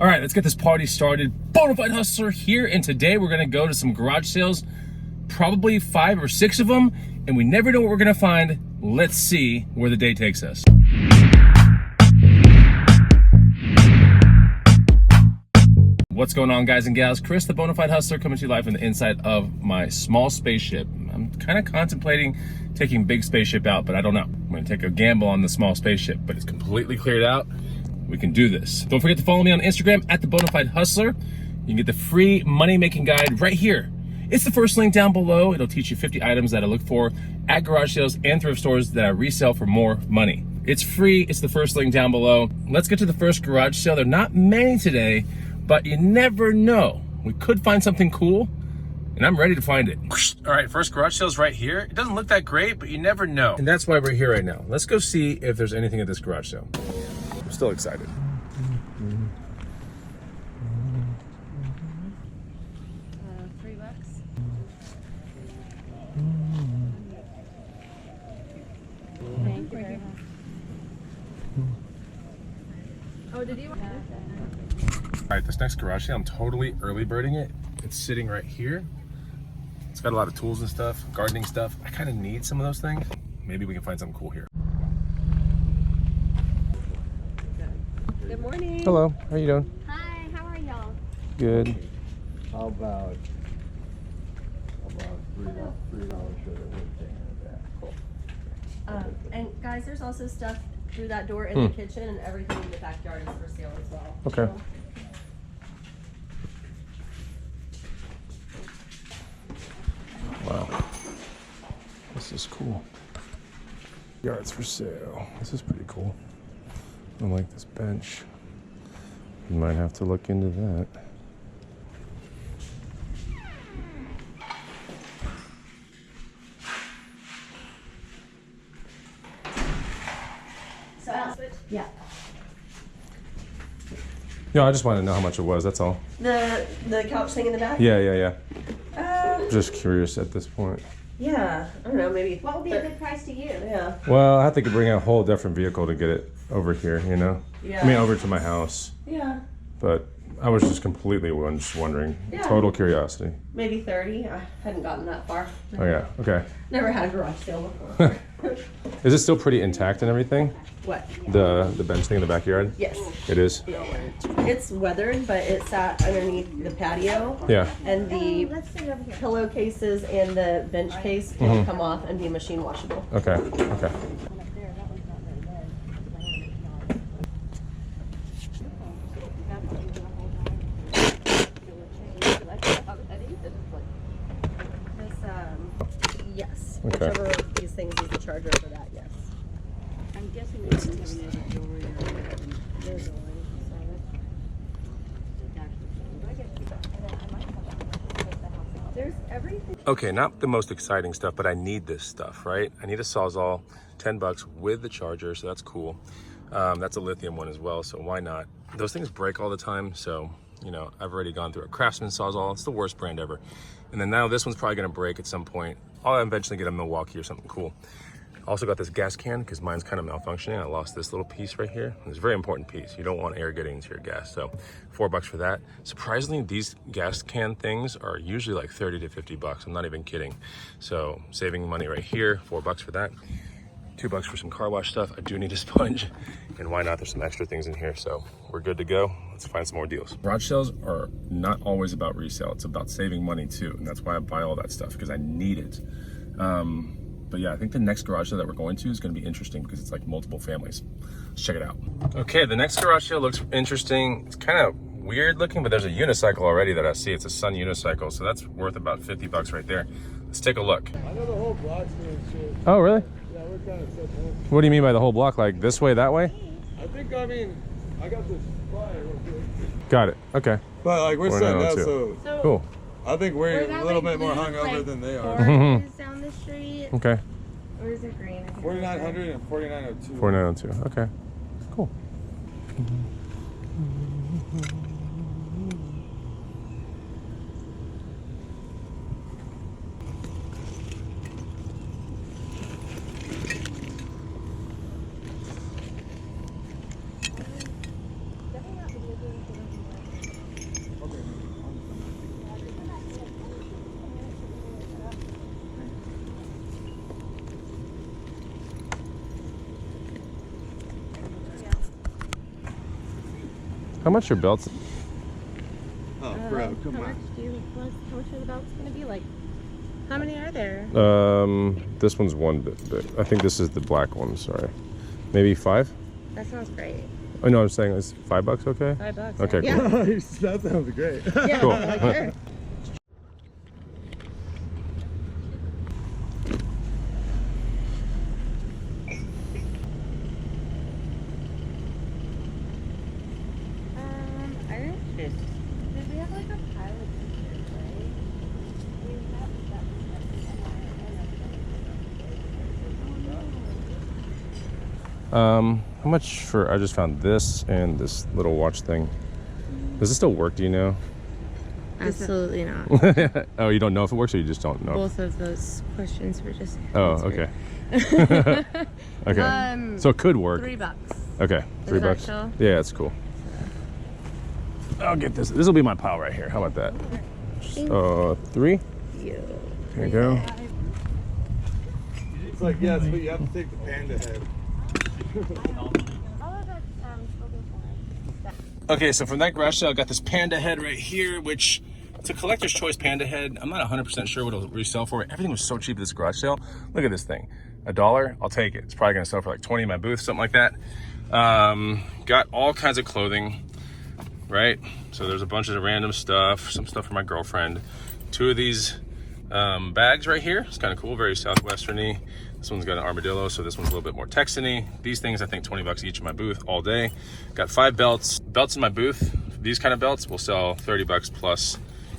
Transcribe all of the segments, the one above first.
All right, let's get this party started. Bonafide Hustler here, and today we're gonna go to some garage sales, probably 5 or 6 of them, and we never know what we're gonna find. Let's see where the day takes us. What's going on, guys and gals? Chris, the Bonafide Hustler, coming to you live from the inside of my small spaceship. I'm kind of contemplating taking big spaceship out, but I don't know. I'm gonna take a gamble on the small spaceship, but it's completely cleared out. We can do this. Don't forget to follow me on Instagram at the Bonafide Hustler. You can get the free money-making guide right here. It's the first link down below. It'll teach you 50 items that I look for at garage sales and thrift stores that I resell for more money. It's free. It's the first link down below. Let's get to the first garage sale. There are not many today, but you never know. We could find something cool, and I'm ready to find it. All right, first garage sale's right here. It doesn't look that great, but you never know. And that's why we're here right now. Let's go see if there's anything at this garage sale. I'm still excited. $3. Thank you very much. Oh, did you want that? All right, this next garage sale, I'm totally early birding it. It's sitting right here. It's got a lot of tools and stuff, gardening stuff. I kind of need some of those things. Maybe we can find something cool here. Good morning. Hello, how you doing? Hi, how are y'all? Good. How about $3 sugar? Cool. And guys, there's also stuff through that door in the kitchen, and everything in the backyard is for sale as well. Okay. Wow. This is cool. Yards for sale. This is pretty cool. I like this bench. You might have to look into that. So I'll switch. Yeah. Yeah, I just wanted to know how much it was, that's all. The couch thing in the back? Yeah. Just curious at this point. Yeah. I don't know, maybe. What would be a good price to you? Yeah. Well, I have to bring a whole different vehicle to get it over here, you know? Yeah. I mean, over to my house. Yeah. But I was just completely just wondering. Yeah. Total curiosity. Maybe 30. I hadn't gotten that far. Oh yeah, okay. Never had a garage sale before. Is it still pretty intact and everything? What? The bench thing in the backyard? Yes. It is? It's weathered, but it sat underneath the patio. Yeah. And the Let's sit over here. pillowcases and the bench case can come off and be machine washable. Okay. Yes. Okay. Whichever of these things is the charger for that, yes. I'm guessing they didn't have any other jewelry or there's There's everything. Okay, not the most exciting stuff, but I need this stuff, right? I need a Sawzall, $10 with the charger, so that's cool. That's a lithium one as well, so why not? Those things break all the time, so, you know, I've already gone through a Craftsman Sawzall. It's the worst brand ever. And then now this one's probably gonna break at some point. I'll eventually get a Milwaukee or something cool. Also got this gas can because mine's kind of malfunctioning. I lost this little piece right here. It's a very important piece. You don't want air getting into your gas. So $4 for that. Surprisingly, these gas can things are usually like 30 to 50 bucks. I'm not even kidding. So saving money right here, $4 for that. $2 for some car wash stuff. I do need a sponge. And why not? There's some extra things in here. So we're good to go. Let's find some more deals. Garage sales are not always about resale. It's about saving money too. And that's why I buy all that stuff because I need it. But yeah, I think the next garage sale that we're going to is going to be interesting because it's like multiple families. Let's check it out. Okay, the next garage sale looks interesting. It's kind of weird looking, but there's a unicycle already that I see. It's a Sun unicycle, so that's worth about 50 bucks right there. Let's take a look. I know the whole block's doing shit. Oh, really? Yeah, we're kind of set home. What do you mean by the whole block? Like this way, that way? I got this flyer real quick. Got it. Okay. But like we're set now, 4,902. so Cool. I think we're a little bit more blue, hungover like, than they are. orange is down the street. Okay. Or is it green? I think 4,900 and 4,902. 4,902. Okay. Cool. How much are belts? Oh, bro, come How on. much how much are the belts gonna be like? How many are there? This one's one bit big. I think this is the black one. Sorry, maybe 5. That sounds great. Oh no, I'm saying it's $5. Okay. $5. Okay, Yeah. cool. That sounds great. Yeah. Cool. Like, sure. I didn't. Did we have like a pile of pictures, right? We have that. How much for? I just found this and this little watch thing. Does it still work? Do you know? Absolutely not. Oh, you don't know if it works, or you just don't know? Both of those questions were just. Oh, answered. okay. Okay. So it could work. $3. Okay, $3. that chill? Yeah, that's cool. I'll get this. This will be my pile right here. How about that? 3. You. There you go. It's like, yes, but you have to take the panda head. Okay, so from that garage sale, I got this panda head right here, which it's a collector's choice panda head. I'm not 100% sure what it'll resell for. Everything was so cheap at this garage sale. Look at this thing. $1, I'll take it. It's probably gonna sell for like 20 in my booth, something like that. Got all kinds of clothing, right? So there's a bunch of random stuff, some stuff for my girlfriend. 2 of these bags right here. It's kind of cool, very Southwestern-y. This one's got an armadillo, so this one's a little bit more Texan-y. These things, I think $20 each in my booth all day. Got 5 belts. Belts in my booth, these kind of belts will sell $30 plus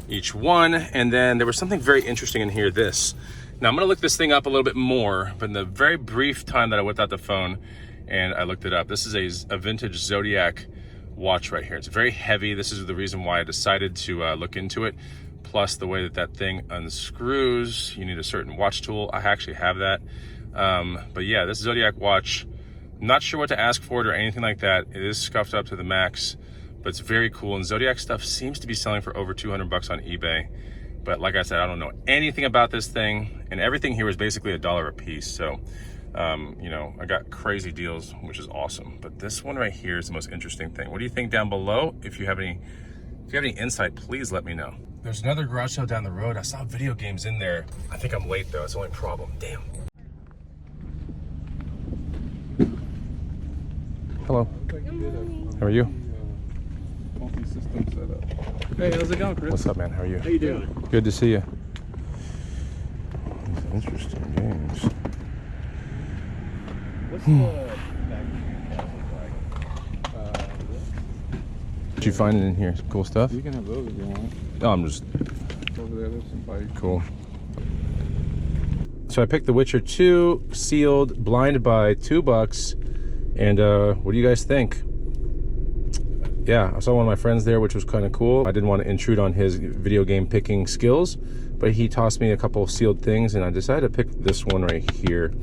each one. And then there was something very interesting in here, this. Now I'm gonna look this thing up a little bit more, but in the very brief time that I whipped out the phone and I looked it up, this is a vintage Zodiac watch right here. It's very heavy. This is the reason why I decided to look into it. Plus the way that that thing unscrews, you need a certain watch tool. I actually have that. But yeah, this Zodiac watch, I'm not sure what to ask for it or anything like that. It is scuffed up to the max, but it's very cool. And Zodiac stuff seems to be selling for over $200 on eBay. But like I said, I don't know anything about this thing, and everything here is basically $1 a piece. So, you know, I got crazy deals, which is awesome. But this one right here is the most interesting thing. What do you think down below? If you have any insight, please let me know. There's another garage sale down the road. I saw video games in there. I think I'm late though. It's the only problem. Damn. Hello. How are you? Multi-system setup. Hey, how's it going, Chris? What's up, man? How are you? How you doing? Good to see you. Interesting games. What's the back like? What you finding in here? Some cool stuff? You can have those if you want. Oh, I'm just Over there, there's some bikes. cool. So I picked The Witcher 2 sealed, blind by $2. And what do you guys think? Yeah, I saw one of my friends there, which was kind of cool. I didn't want to intrude on his video game picking skills, but he tossed me a couple of sealed things, and I decided to pick this one right here.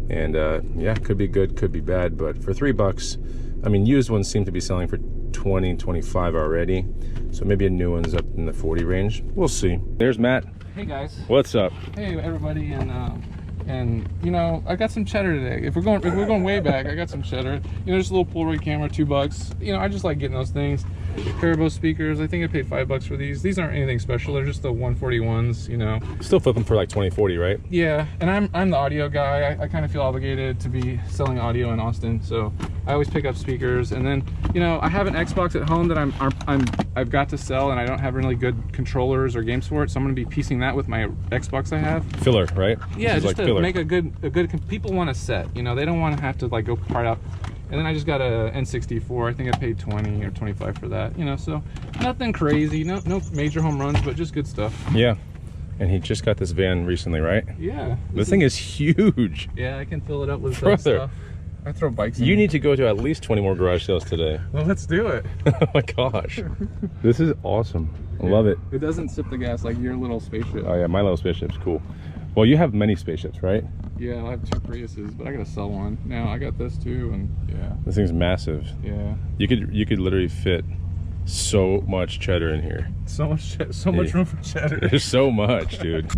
And yeah, could be good, could be bad, but for $3, I mean, used ones seem to be selling for 20, 25 already. So maybe a new one's up in the 40 range. We'll see. There's Matt. Hey guys. What's up? Hey everybody, and you know, I got some cheddar today. If we're going way back, I got some cheddar. You know, just a little Polaroid camera, $2. You know, I just like getting those things. Parabo speakers. I think I paid $5 for these. These aren't anything special. They're just the 141s. You know. Still flipping for like 20, 40, right? Yeah, and I'm the audio guy. I kind of feel obligated to be selling audio in Austin, so I always pick up speakers. And then, you know, I have an Xbox at home that I've got to sell, and I don't have really good controllers or games for it, so I'm going to be piecing that with my Xbox I have. Filler, right? Yeah, just just like to filler. make a good. People want a set, you know. They don't want to have to like go part out. And then I just got a N64. I think I paid 20 or 25 for that. You know, so nothing crazy, no major home runs, but just good stuff. Yeah, and he just got this van recently, right? Yeah. This thing is huge. Yeah, I can fill it up with Brother. stuff. I throw bikes in. You need to go to at least 20 more garage sales today. Well, let's do it. Oh my gosh, this is awesome. I love it. It doesn't sip the gas like your little spaceship. Oh yeah, my little spaceship's cool. Well, you have many spaceships, right? Yeah, I have 2 Priuses, but I gotta sell one. Now I got this too, and yeah. This thing's massive. Yeah. You could literally fit so much cheddar in here. So much room for cheddar. There's so much, dude.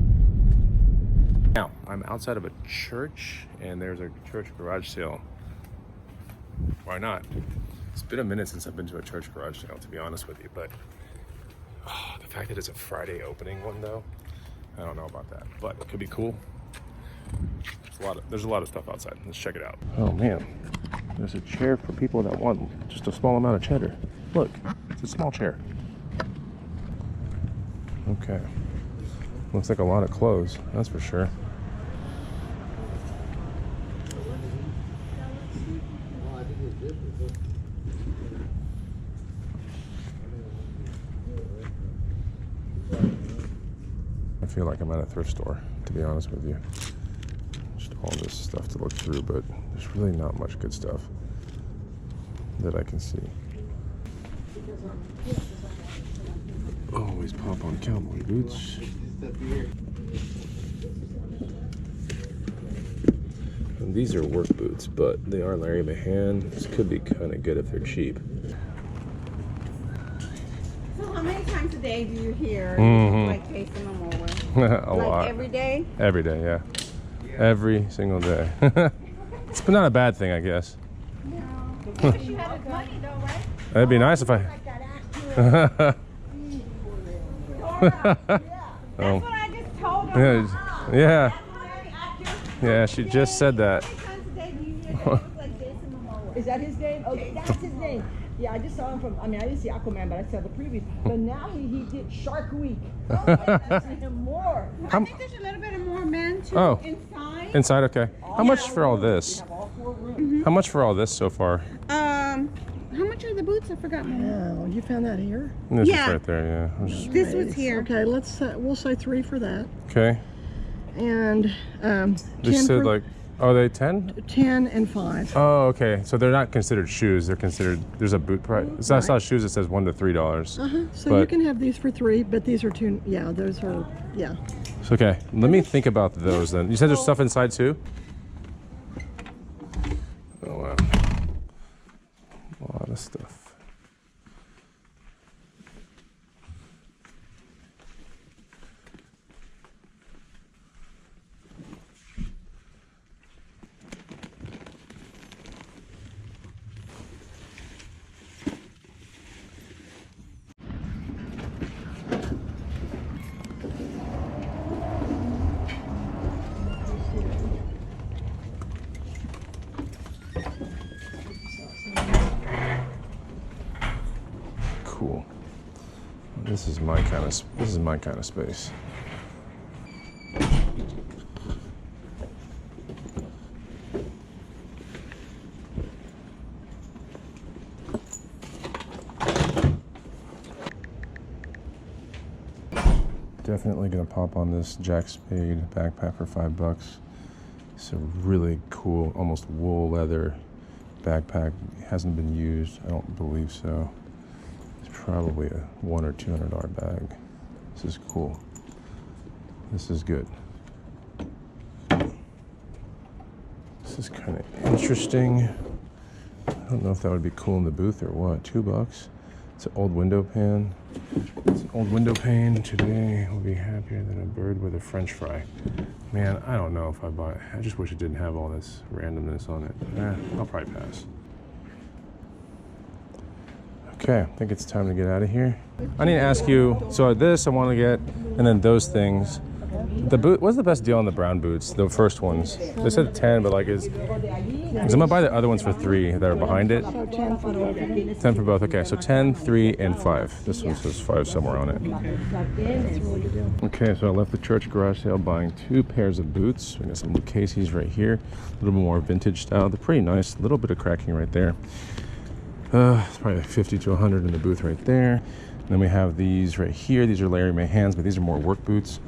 Now, I'm outside of a church, and there's a church garage sale. Why not? It's been a minute since I've been to a church garage sale, to be honest with you, but the fact that it's a Friday opening one though, I don't know about that, but it could be cool. There's a lot of stuff outside. Let's check it out. Oh man, there's a chair for people that want just a small amount of cheddar. Look, it's a small chair. Okay, looks like a lot of clothes, that's for sure. I feel like I'm at a thrift store, to be honest with you. Just all this stuff to look through, but there's really not much good stuff that I can see. Always pop on cowboy boots. And these are work boots, but they are Larry Mahan. This could be kind of good if they're cheap. So how many times a day do you hear like chasing them over? A lot. Every day? Every day, yeah. Every single day. It's not a bad thing, I guess. No. You had money though, right? It'd be nice if I... That's what I just told her. Yeah. Yeah, she just said that. How many times a day do you hear that look like Jason Momoa? Is that his name? Oh, that's his name. Yeah, I just saw him from, I mean, I didn't see Aquaman, but I saw the previews. But now he did Shark Week. Oh, I've seen him more. I think there's a little bit of more men too inside. Inside, okay. How much for all this? How much for all this so far? How much are the boots? I forgot. Oh, you found that here? This Yeah. is right there, yeah. This was here. Okay, we'll say 3 for that. Okay. And They 10 said for, like, are they 10? 10 and 5. Oh, okay. So they're not considered shoes. They're considered, there's a boot price. So I saw shoes that says $1 to $3. So you can have these for 3, but these are 2. Yeah, those are, yeah. So, okay, let me think about those then. You said there's stuff inside too? Oh, wow. A lot of stuff. Cool. This is my kind of space. Definitely gonna pop on this Jack Spade backpack for $5. It's a really cool, almost wool leather backpack. It hasn't been used, I don't believe so. It's probably a $100 or $200 bag. This is cool. This is good. This is kind of interesting. I don't know if that would be cool in the booth or what. $2. It's an old window pane. It's an old window pane. Today will be happier than a bird with a French fry. Man, I don't know if I buy it. I just wish it didn't have all this randomness on it. I'll probably pass. Okay, I think it's time to get out of here. I need to ask you, so this I want to get, and then those things. The boot, what's the best deal on the brown boots? The first ones. They said 10, but like because I'm gonna buy the other ones for 3 that are behind it. So 10 for both. 10 for both, okay, so 10, 3, and 5. This one says 5 somewhere on it. Okay, so I left the church garage sale buying 2 pairs of boots. We got some Luke Casey's right here, a little bit more vintage style. They're pretty nice, a little bit of cracking right there. It's probably like 50 to 100 in the booth right there. And then we have these right here. These are Larry Mahan's, but these are more work boots.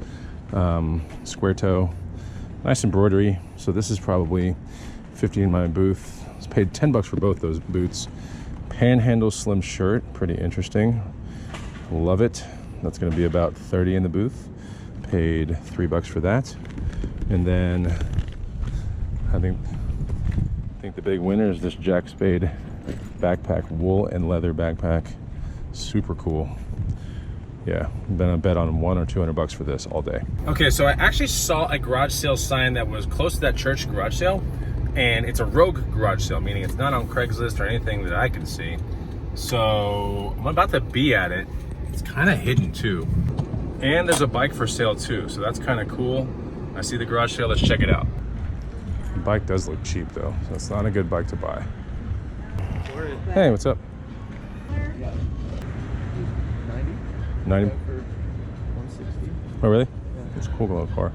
Square toe, nice embroidery. So this is probably 50 in my booth. I paid $10 for both those boots. Panhandle slim shirt, pretty interesting. Love it. That's going to be about 30 in the booth. Paid $3 for that. And then I think the big winner is this Jack Spade backpack, wool and leather backpack. Super cool. Yeah, I'm gonna bet on $100 or $200 for this all day. Okay, so I actually saw a garage sale sign that was close to that church garage sale. And it's a rogue garage sale, meaning it's not on Craigslist or anything that I can see. So I'm about to be at it. It's kind of hidden too. And there's a bike for sale too, so that's kind of cool. I see the garage sale, let's check it out. The bike does look cheap though, so it's not a good bike to buy. Hey, what's up? 90? 160. Oh, really? It's a cool little car.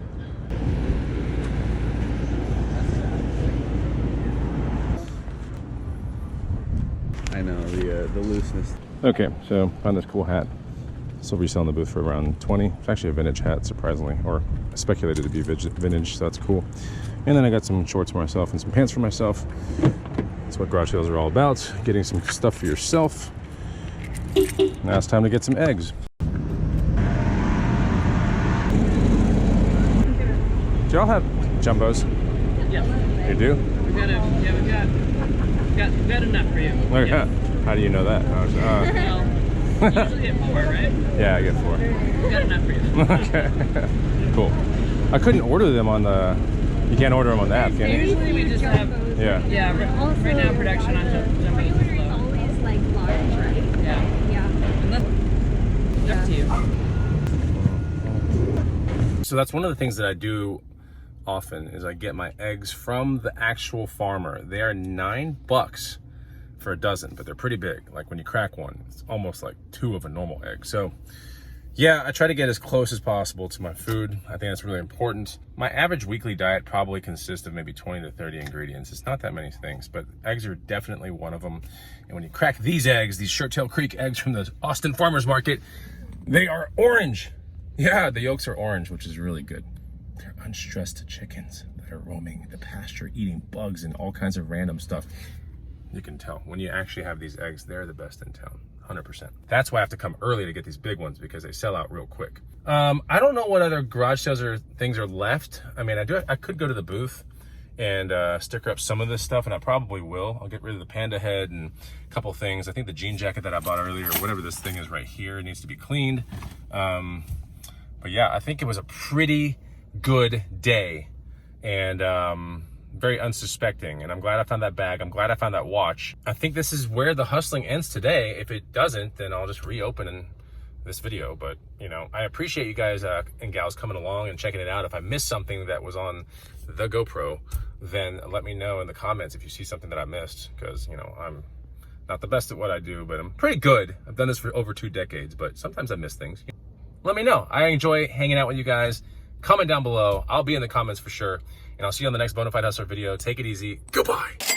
I know, the looseness. Okay, so found this cool hat. This will resell in the booth for around 20. It's actually a vintage hat, surprisingly, or speculated to be vintage, so that's cool. And then I got some shorts for myself and some pants for myself. That's what garage sales are all about, getting some stuff for yourself. Now it's time to get some eggs. Do y'all have jumbos? Yeah. You do? We've got enough for you. Look at that. How do you know that? Well, you usually get 4, right? Yeah, I get 4. We've got enough for you. Okay. Cool. I couldn't order them on the... You can't order them on the app, can you? Usually we just have... Yeah. Yeah, right now production on Jumbo is low. Always like large, right? Yeah. Yeah. And that's up to you. So that's one of the things that I do often is I get my eggs from the actual farmer. They are $9 for a dozen, but they're pretty big. Like when you crack one, it's almost like 2 of a normal egg. So yeah, I try to get as close as possible to my food. I think that's really important. My average weekly diet probably consists of maybe 20 to 30 ingredients. It's not that many things, but eggs are definitely one of them. And when you crack these eggs, these Shirttail Creek eggs from the Austin Farmers Market, they are orange. Yeah, the yolks are orange, which is really good. They're unstressed chickens that are roaming the pasture, eating bugs and all kinds of random stuff. You can tell when you actually have these eggs, they're the best in town, 100%. That's why I have to come early to get these big ones because they sell out real quick. I don't know what other garage sales or things are left. I mean, I could go to the booth and sticker up some of this stuff, and I probably will. I'll get rid of the panda head and a couple things. I think the jean jacket that I bought earlier, whatever this thing is right here, needs to be cleaned. But yeah, I think it was a pretty good day and very unsuspecting, and I'm glad I found that bag. I'm glad I found that watch. I think this is where the hustling ends today. If it doesn't, then I'll just reopen this video. But you know, I appreciate you guys and gals coming along and checking it out. If I missed something that was on the GoPro, then let me know in the comments if you see something that I missed, because you know, I'm not the best at what I do, but I'm pretty good. I've done this for over 2 decades, but sometimes I miss things. Let me know. I enjoy hanging out with you guys. Comment down below. I'll be in the comments for sure. And I'll see you on the next Bonafide Hustler video. Take it easy. Goodbye.